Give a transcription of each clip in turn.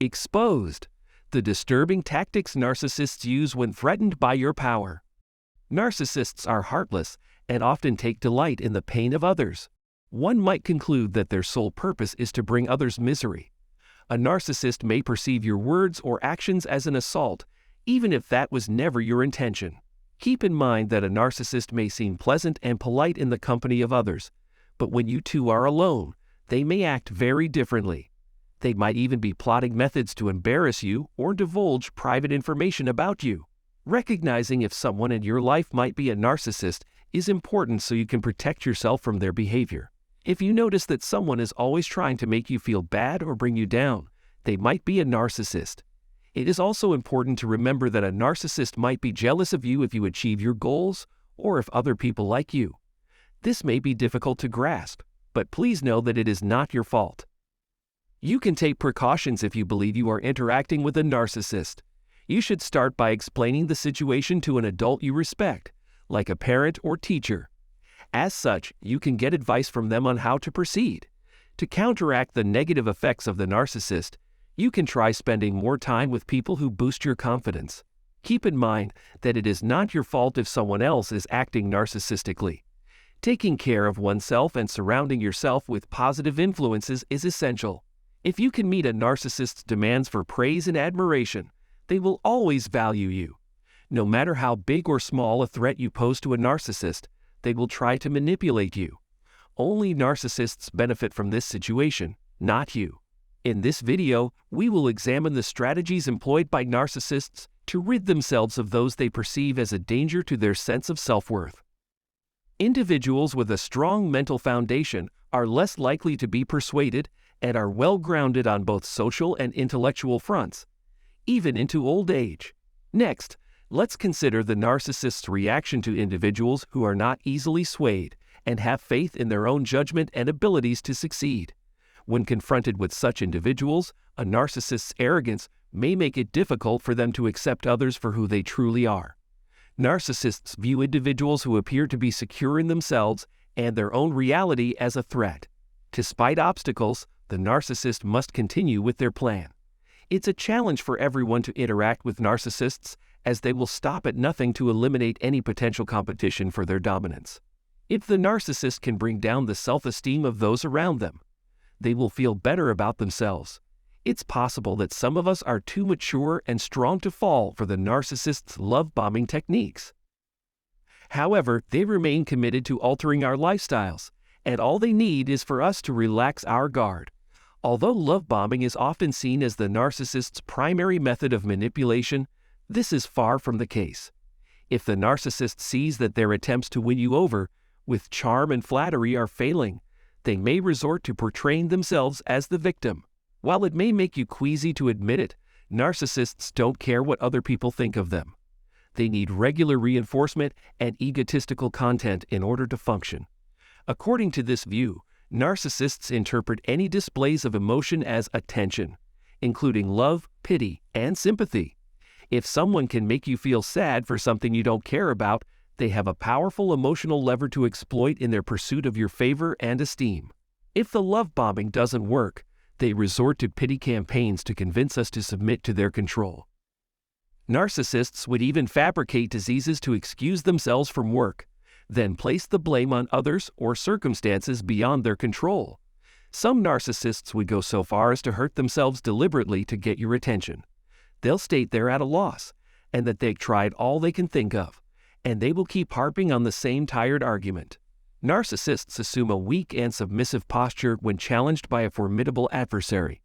Exposed. The disturbing tactics narcissists use when threatened by your power. Narcissists are heartless and often take delight in the pain of others. One might conclude that their sole purpose is to bring others misery. A narcissist may perceive your words or actions as an assault, even if that was never your intention. Keep in mind that a narcissist may seem pleasant and polite in the company of others, but when you two are alone, they may act very differently. They might even be plotting methods to embarrass you or divulge private information about you. Recognizing if someone in your life might be a narcissist is important so you can protect yourself from their behavior. If you notice that someone is always trying to make you feel bad or bring you down, they might be a narcissist. It is also important to remember that a narcissist might be jealous of you if you achieve your goals or if other people like you. This may be difficult to grasp, but please know that it is not your fault. You can take precautions if you believe you are interacting with a narcissist. You should start by explaining the situation to an adult you respect, like a parent or teacher. As such, you can get advice from them on how to proceed. To counteract the negative effects of the narcissist, you can try spending more time with people who boost your confidence. Keep in mind that it is not your fault if someone else is acting narcissistically. Taking care of oneself and surrounding yourself with positive influences is essential. If you can meet a narcissist's demands for praise and admiration, they will always value you. No matter how big or small a threat you pose to a narcissist, they will try to manipulate you. Only narcissists benefit from this situation, not you. In this video, we will examine the strategies employed by narcissists to rid themselves of those they perceive as a danger to their sense of self-worth. Individuals with a strong mental foundation are less likely to be persuaded and are well-grounded on both social and intellectual fronts, even into old age. Next, let's consider the narcissist's reaction to individuals who are not easily swayed and have faith in their own judgment and abilities to succeed. When confronted with such individuals, a narcissist's arrogance may make it difficult for them to accept others for who they truly are. Narcissists view individuals who appear to be secure in themselves and their own reality as a threat. Despite obstacles, the narcissist must continue with their plan. It's a challenge for everyone to interact with narcissists, as they will stop at nothing to eliminate any potential competition for their dominance. If the narcissist can bring down the self-esteem of those around them, they will feel better about themselves. It's possible that some of us are too mature and strong to fall for the narcissist's love-bombing techniques. However, they remain committed to altering our lifestyles, and all they need is for us to relax our guard. Although love bombing is often seen as the narcissist's primary method of manipulation, this is far from the case. If the narcissist sees that their attempts to win you over with charm and flattery are failing, they may resort to portraying themselves as the victim. While it may make you queasy to admit it, narcissists don't care what other people think of them. They need regular reinforcement and egotistical content in order to function. According to this view, narcissists interpret any displays of emotion as attention, including love, pity, and sympathy. If someone can make you feel sad for something you don't care about, they have a powerful emotional lever to exploit in their pursuit of your favor and esteem. If the love bombing doesn't work, they resort to pity campaigns to convince us to submit to their control. Narcissists would even fabricate diseases to excuse themselves from work, then place the blame on others or circumstances beyond their control. Some narcissists would go so far as to hurt themselves deliberately to get your attention. They'll state they're at a loss, and that they've tried all they can think of, and they will keep harping on the same tired argument. Narcissists assume a weak and submissive posture when challenged by a formidable adversary.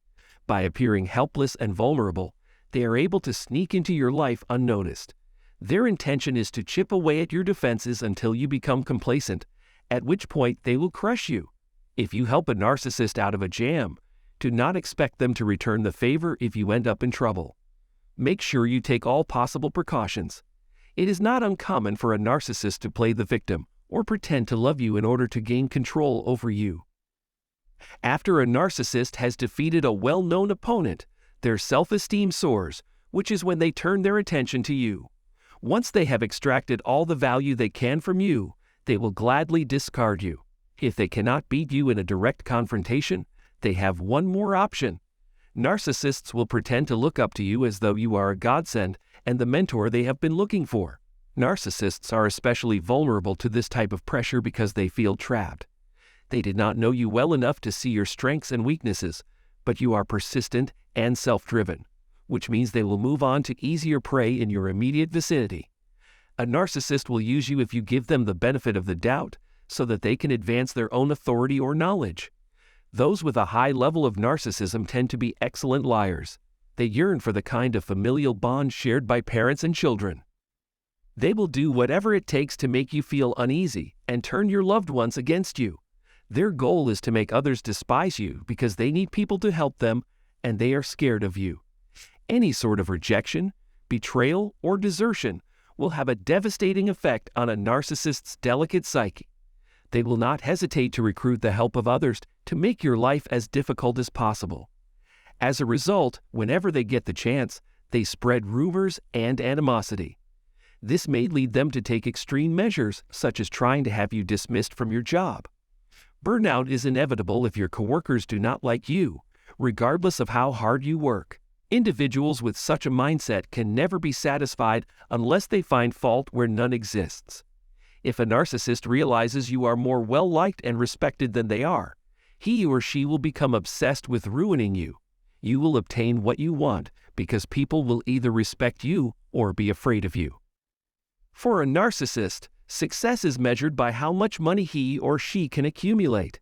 By appearing helpless and vulnerable, they are able to sneak into your life unnoticed. Their intention is to chip away at your defenses until you become complacent, at which point they will crush you. If you help a narcissist out of a jam, do not expect them to return the favor if you end up in trouble. Make sure you take all possible precautions. It is not uncommon for a narcissist to play the victim or pretend to love you in order to gain control over you. After a narcissist has defeated a well-known opponent, their self-esteem soars, which is when they turn their attention to you. Once they have extracted all the value they can from you, they will gladly discard you. If they cannot beat you in a direct confrontation, they have one more option. Narcissists will pretend to look up to you as though you are a godsend and the mentor they have been looking for. Narcissists are especially vulnerable to this type of pressure because they feel trapped. They did not know you well enough to see your strengths and weaknesses, but you are persistent and self-driven, which means they will move on to easier prey in your immediate vicinity. A narcissist will use you if you give them the benefit of the doubt so that they can advance their own authority or knowledge. Those with a high level of narcissism tend to be excellent liars. They yearn for the kind of familial bond shared by parents and children. They will do whatever it takes to make you feel uneasy and turn your loved ones against you. Their goal is to make others despise you because they need people to help them and they are scared of you. Any sort of rejection, betrayal, or desertion will have a devastating effect on a narcissist's delicate psyche. They will not hesitate to recruit the help of others to make your life as difficult as possible. As a result, whenever they get the chance, they spread rumors and animosity. This may lead them to take extreme measures, such as trying to have you dismissed from your job. Burnout is inevitable if your coworkers do not like you, regardless of how hard you work. Individuals with such a mindset can never be satisfied unless they find fault where none exists. If a narcissist realizes you are more well-liked and respected than they are, he or she will become obsessed with ruining you. You will obtain what you want because people will either respect you or be afraid of you. For a narcissist, success is measured by how much money he or she can accumulate.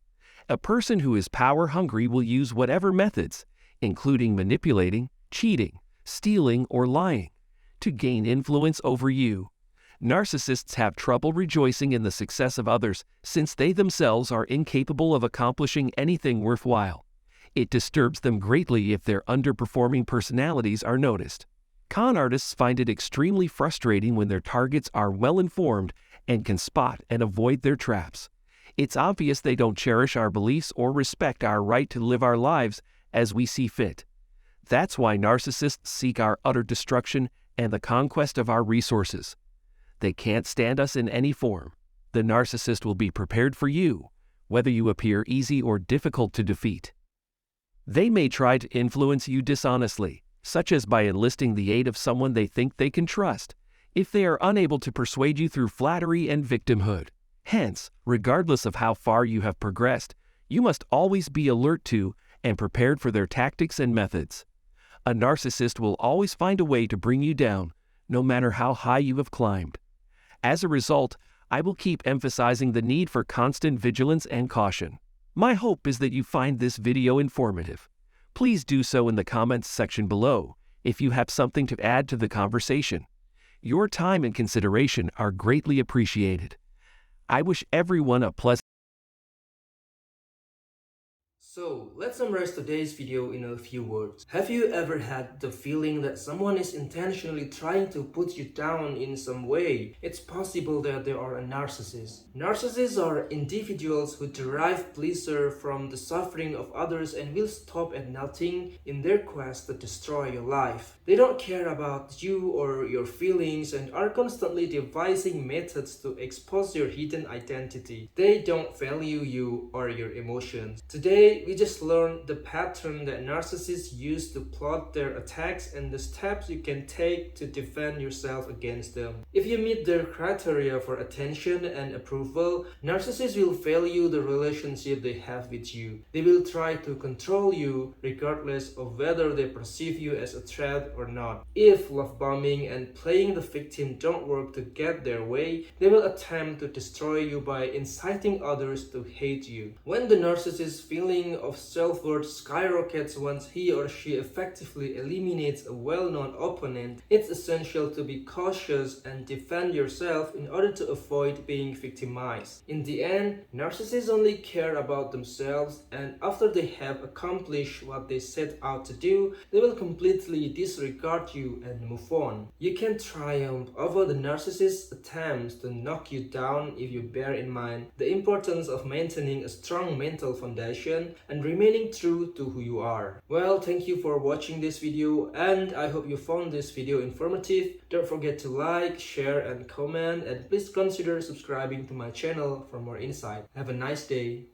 A person who is power-hungry will use whatever methods, including manipulating, cheating, stealing, or lying, to gain influence over you. Narcissists have trouble rejoicing in the success of others since they themselves are incapable of accomplishing anything worthwhile. It disturbs them greatly if their underperforming personalities are noticed. Con artists find it extremely frustrating when their targets are well-informed and can spot and avoid their traps. It's obvious they don't cherish our beliefs or respect our right to live our lives as we see fit. That's why narcissists seek our utter destruction and the conquest of our resources. They can't stand us in any form. The narcissist will be prepared for you, whether you appear easy or difficult to defeat. They may try to influence you dishonestly, such as by enlisting the aid of someone they think they can trust, if they are unable to persuade you through flattery and victimhood. Hence, regardless of how far you have progressed, you must always be alert to and prepared for their tactics and methods. A narcissist will always find a way to bring you down, no matter how high you have climbed. As a result, I will keep emphasizing the need for constant vigilance and caution. My hope is that you find this video informative. Please do so in the comments section below if you have something to add to the conversation. Your time and consideration are greatly appreciated. I wish everyone a pleasant. So, let's summarize today's video in a few words. Have you ever had the feeling that someone is intentionally trying to put you down in some way? It's possible that they are a narcissist. Narcissists are individuals who derive pleasure from the suffering of others and will stop at nothing in their quest to destroy your life. They don't care about you or your feelings and are constantly devising methods to expose your hidden identity. They don't value you or your emotions. Today, we just learned the pattern that narcissists use to plot their attacks and the steps you can take to defend yourself against them. If you meet their criteria for attention and approval, narcissists will value the relationship they have with you. They will try to control you regardless of whether they perceive you as a threat or not. If love bombing and playing the victim don't work to get their way, they will attempt to destroy you by inciting others to hate you. When the narcissist's feeling of self-worth skyrockets once he or she effectively eliminates a well-known opponent, it's essential to be cautious and defend yourself in order to avoid being victimized. In the end, narcissists only care about themselves, and after they have accomplished what they set out to do, they will completely disregard you and move on. You can triumph over the narcissist's attempts to knock you down if you bear in mind the importance of maintaining a strong mental foundation and remaining true to who you are. Well, thank you for watching this video, and I hope you found this video informative. Don't forget to like, share, and comment, and please consider subscribing to my channel for more insight. Have a nice day.